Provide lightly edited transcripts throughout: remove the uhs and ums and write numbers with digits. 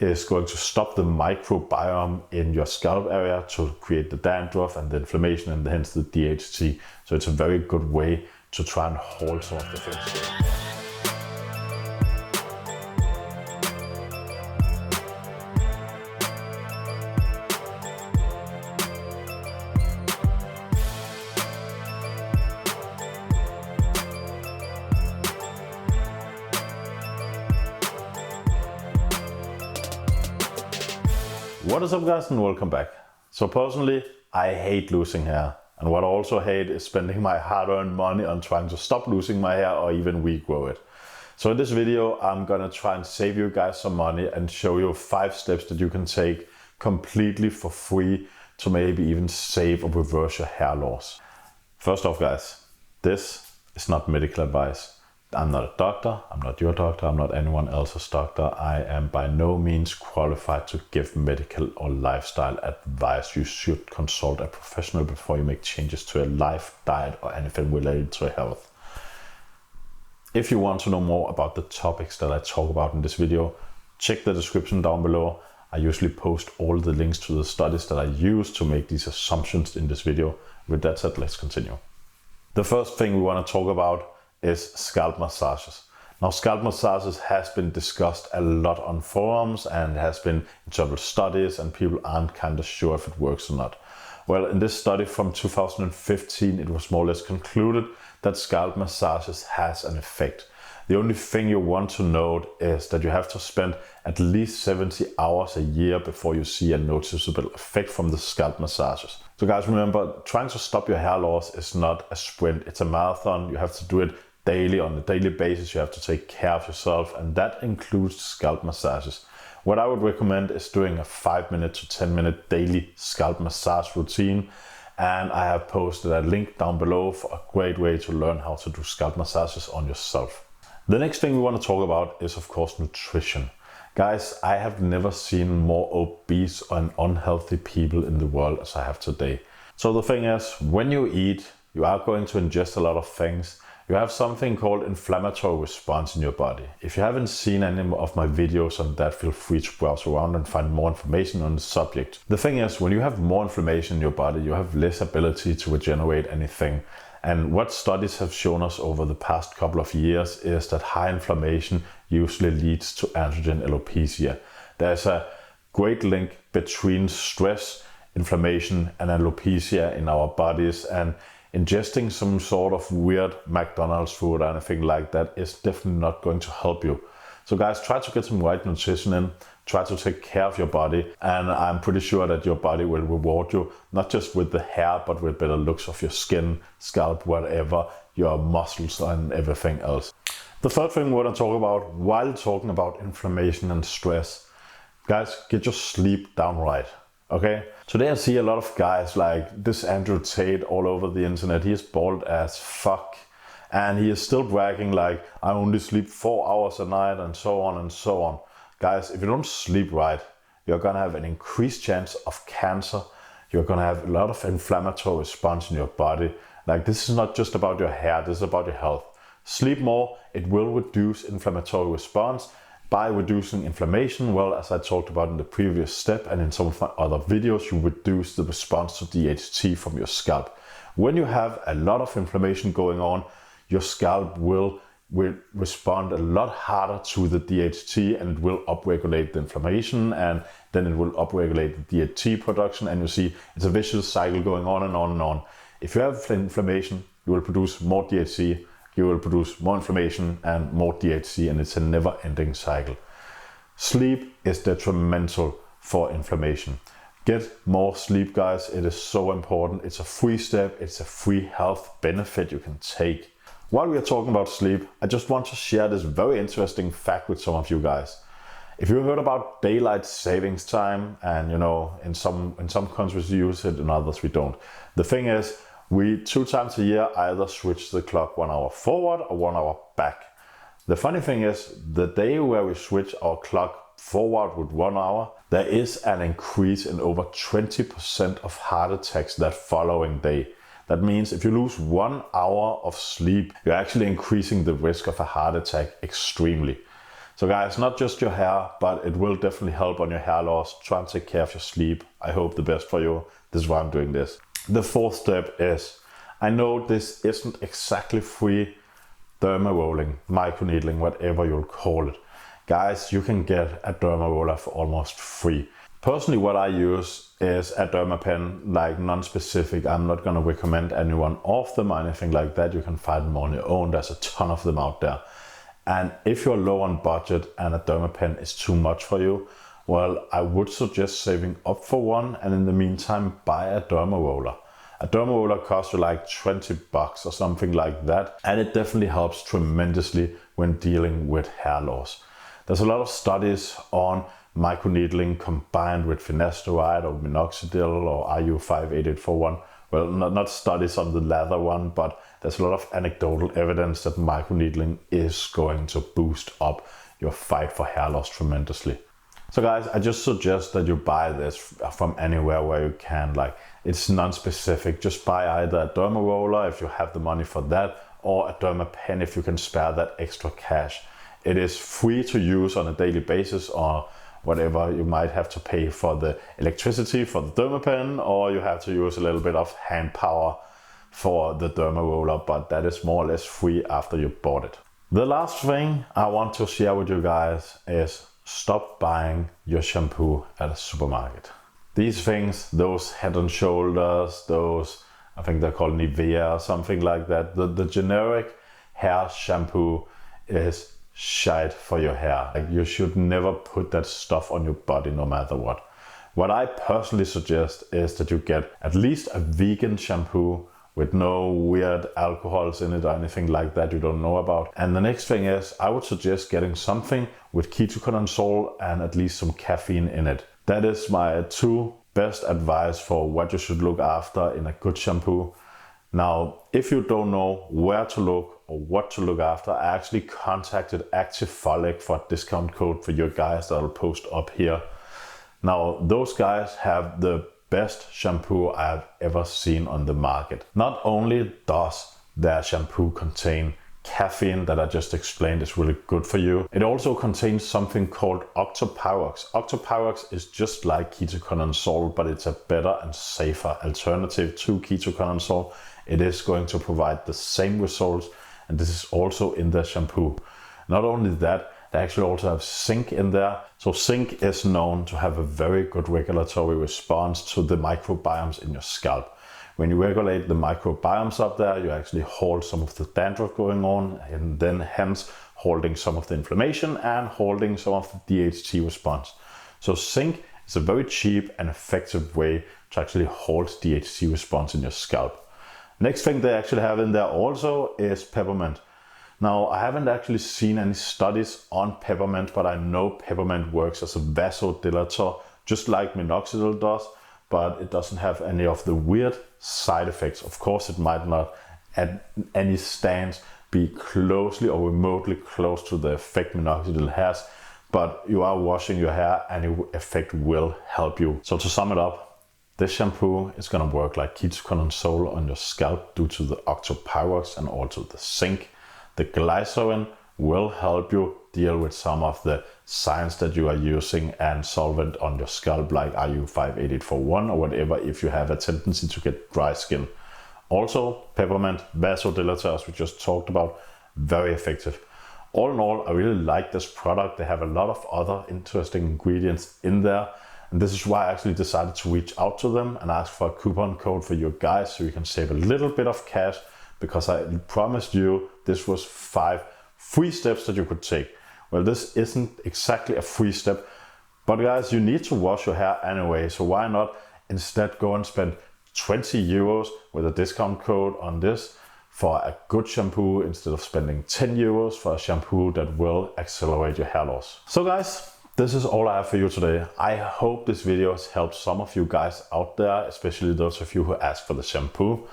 is going to stop the microbiome in your scalp area to create the dandruff and the inflammation and hence the DHT. So it's a very good way to try and halt some of the things. What is up guys and welcome back. So personally, I hate losing hair. And what I also hate is spending my hard-earned money on trying to stop losing my hair or even regrow it. So in this video, I'm gonna try and save you guys some money and show you 5 steps that you can take completely for free to maybe even save or reverse your hair loss. First off guys, this is not medical advice. I'm not a doctor, I'm not your doctor, I'm not anyone else's doctor. I am by no means qualified to give medical or lifestyle advice. You should consult a professional before you make changes to a life, diet or anything related to health. If you want to know more about the topics that I talk about in this video, check the description down below. I usually post all the links to the studies that I use to make these assumptions in this video. With that said, let's continue. The first thing we want to talk about is scalp massages. Now scalp massages has been discussed a lot on forums and has been in several studies and people aren't kind of sure if it works or not. Well, in this study from 2015 it was more or less concluded that scalp massages has an effect. The only thing you want to note is that you have to spend at least 70 hours a year before you see a noticeable effect from the scalp massages. So guys, remember, trying to stop your hair loss is not a sprint, it's a marathon. You have to do it daily, on a daily basis. You have to take care of yourself, and that includes scalp massages. What I would recommend is doing a 5-minute to 10-minute daily scalp massage routine, and I have posted a link down below for a great way to learn how to do scalp massages on yourself. The next thing we want to talk about is of course nutrition. Guys, I have never seen more obese and unhealthy people in the world as I have today. So the thing is, when you eat, you are going to ingest a lot of things. You have something called inflammatory response in your body. If you haven't seen any of my videos on that, feel free to browse around and find more information on the subject. The thing is, when you have more inflammation in your body, you have less ability to regenerate anything. And what studies have shown us over the past couple of years is that high inflammation usually leads to androgenic alopecia. There's a great link between stress, inflammation and alopecia in our bodies, and ingesting some sort of weird McDonald's food or anything like that is definitely not going to help you. So guys, try to get some right nutrition in, try to take care of your body, and I'm pretty sure that your body will reward you, not just with the hair, but with better looks of your skin, scalp, whatever, your muscles and everything else. The third thing we want to talk about while talking about inflammation and stress, guys, get your sleep down right. Okay, today I see a lot of guys like this Andrew Tate all over the internet. He is bald as fuck and he is still bragging like, I only sleep 4 hours a night and so on and so on. Guys, if you don't sleep right, you're gonna have an increased chance of cancer. You're gonna have a lot of inflammatory response in your body. Like, this is not just about your hair, this is about your health. Sleep more, it will reduce inflammatory response. By reducing inflammation, well, as I talked about in the previous step and in some of my other videos, you reduce the response to DHT from your scalp. When you have a lot of inflammation going on, your scalp will respond a lot harder to the DHT and it will upregulate the inflammation, and then it will upregulate the DHT production, and you see it's a vicious cycle going on and on and on. If you have inflammation, you will produce more DHT, you will produce more inflammation and more DHT, and it's a never-ending cycle. Sleep is detrimental for inflammation. Get more sleep, guys. It is so important. It's a free step. It's a free health benefit you can take. While we are talking about sleep, I just want to share this very interesting fact with some of you guys. If you heard about daylight savings time, and you know, in some countries we use it, in others we don't. The thing is, we 2 times a year either switch the clock 1 hour forward or 1 hour back. The funny thing is, the day where we switch our clock forward with 1 hour, there is an increase in over 20% of heart attacks that following day. That means if you lose 1 hour of sleep, you're actually increasing the risk of a heart attack extremely. So guys, not just your hair, but it will definitely help on your hair loss. Try and take care of your sleep. I hope the best for you. This is why I'm doing this. The fourth step is, I know this isn't exactly free derma rolling, microneedling, whatever you'll call it. Guys, you can get a derma roller for almost free. Personally, what I use is a Dermapen, like non-specific. I'm not gonna recommend anyone of them or anything like that. You can find them on your own. There's a ton of them out there. And if you're low on budget and a Dermapen is too much for you, well, I would suggest saving up for one, and in the meantime, buy a derma roller. A derma roller costs you like 20 bucks or something like that. And it definitely helps tremendously when dealing with hair loss. There's a lot of studies on microneedling combined with finasteride or Minoxidil or RU58841. Well, not studies on the latter one, but there's a lot of anecdotal evidence that microneedling is going to boost up your fight for hair loss tremendously. So guys, I just suggest that you buy this from anywhere where you can. Like, it's non-specific. Just buy either a derma roller if you have the money for that, or a Dermapen if you can spare that extra cash. It is free to use on a daily basis, or whatever you might have to pay for the electricity for the Dermapen, or you have to use a little bit of hand power for the derma roller, but that is more or less free after you bought it. The last thing I want to share with you guys is stop buying your shampoo at a supermarket. These things, those Head and Shoulders, those, I think they're called Nivea or something like that, the generic hair shampoo is shite for your hair. Like, you should never put that stuff on your body no matter what. What I personally suggest is that you get at least a vegan shampoo with no weird alcohols in it or anything like that you don't know about. And the next thing is, I would suggest getting something with ketoconazole and at least some caffeine in it. That is my two best advice for what you should look after in a good shampoo. Now, if you don't know where to look or what to look after, I actually contacted Active Folic for a discount code for you guys that I'll post up here. Now, those guys have the best shampoo I've ever seen on the market. Not only does their shampoo contain caffeine that I just explained is really good for you, it also contains something called octopyrox. Octopyrox is just like ketoconazole, but it's a better and safer alternative to ketoconazole. It is going to provide the same results, and this is also in the shampoo. Not only that, they actually also have zinc in there. So zinc is known to have a very good regulatory response to the microbiomes in your scalp. When you regulate the microbiomes up there, you actually hold some of the dandruff going on, and then hence holding some of the inflammation and holding some of the DHT response. So zinc is a very cheap and effective way to actually hold DHT response in your scalp. Next thing they actually have in there also is peppermint. Now, I haven't actually seen any studies on peppermint, but I know peppermint works as a vasodilator, just like Minoxidil does, but it doesn't have any of the weird side effects. Of course, it might not at any stance be closely or remotely close to the effect Minoxidil has, but you are washing your hair and the effect will help you. So to sum it up, this shampoo is gonna work like ketoconazole on your scalp due to the octopyrox and also the zinc. The glycerin will help you deal with some of the signs that you are using and solvent on your scalp, like RU58841 or whatever, if you have a tendency to get dry skin. Also, peppermint, vasodilator, as we just talked about, very effective. All in all, I really like this product. They have a lot of other interesting ingredients in there. And this is why I actually decided to reach out to them and ask for a coupon code for you guys so you can save a little bit of cash, because I promised you this was 5 free steps that you could take. Well, this isn't exactly a free step, but guys, you need to wash your hair anyway, so why not instead go and spend 20 euros with a discount code on this for a good shampoo instead of spending 10 euros for a shampoo that will accelerate your hair loss. So guys, this is all I have for you today. I hope this video has helped some of you guys out there, especially those of you who asked for the shampoo.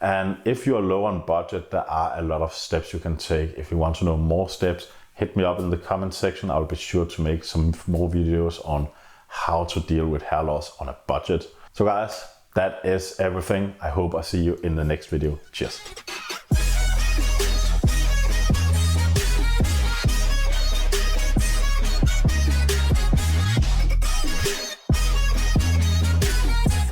And if you are low on budget, there are a lot of steps you can take. If you want to know more steps, hit me up in the comment section. I'll be sure to make some more videos on how to deal with hair loss on a budget. So guys, that is everything. I hope I see you in the next video. Cheers.